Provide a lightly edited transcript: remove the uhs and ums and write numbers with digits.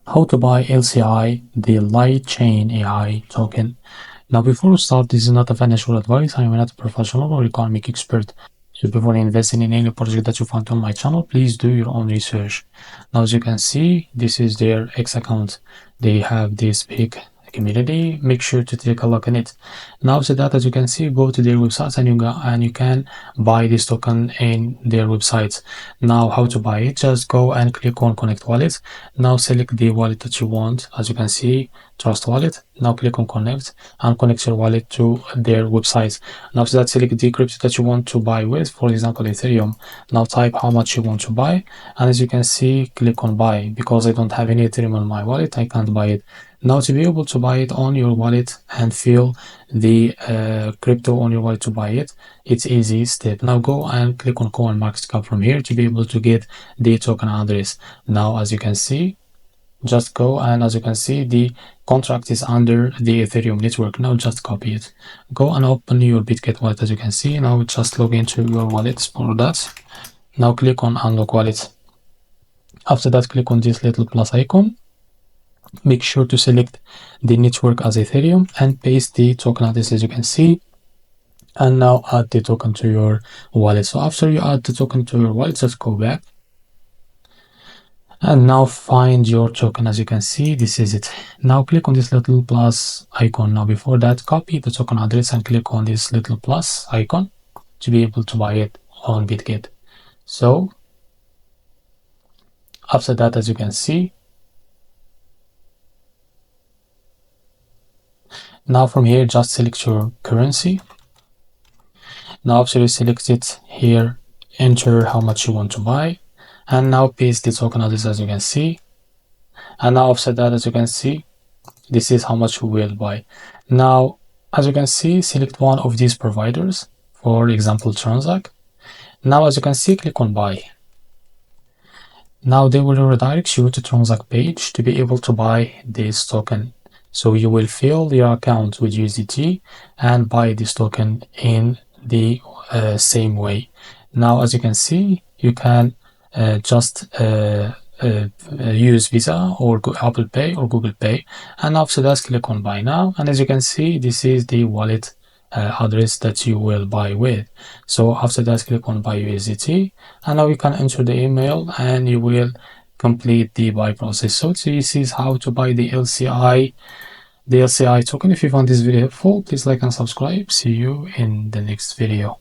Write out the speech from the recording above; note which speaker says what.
Speaker 1: How to buy LCI, the LightChain AI token. Now, before we start, this is not a financial advice. I am not a professional or economic expert. So before investing in any project that you find on my channel, please do your own research. Now, as you can see, this is their X account. They have this big community. Make sure to take a look at it. Now, so that, as you can see, go to their websites and you can buy this token in their websites. Now, how to buy it? Just go and click on Connect Wallet. Now select the wallet that you want. As you can see, Trust Wallet. Now click on Connect and connect your wallet to their website. Now after that, select the crypto that you want to buy with, for example Ethereum. Now type how much you want to buy, and as you can see, click on buy. Because I don't have any Ethereum on my wallet, I can't buy it. Now to be able to buy it on your wallet and feel the crypto on your wallet to buy it, it's easy step. Now go and click on CoinMarketCap from here to be able to get the token address. Now as you can see, just go, and as you can see, the contract is under the Ethereum network. Now just copy it. Go and open your Bitget wallet. As you can see, now just log into your wallet for that. Now click on unlock wallet. After that, click on this little plus icon. Make sure to select the network as Ethereum and paste the token address, as you can see, and now add the token to your wallet. So after you add the token to your wallet, just go back and now find your token. As you can see, this is it. Now click on this little plus icon. Now before that, copy the token address and click on this little plus icon to be able to buy it on Bitget. So after that, as you can see, now from here, just select your currency. Now after you select it here, enter how much you want to buy, and now paste the token address, as you can see. And now after that, as you can see, this is how much you will buy. Now as you can see, select one of these providers, for example Transact. Now as you can see, click on buy. Now they will redirect you to Transact page to be able to buy this token. So you will fill your account with USDT and buy this token in the same way. Now as you can see, you can just use Visa or Apple Pay or Google Pay, and after that click on buy now, and as you can see, this is the wallet address that you will buy with. So after that, click on buy USDT, and now you can enter the email and you will complete the buy process. So this is how to buy the LCI token. If you found this video helpful, please like and subscribe. See you in the next video.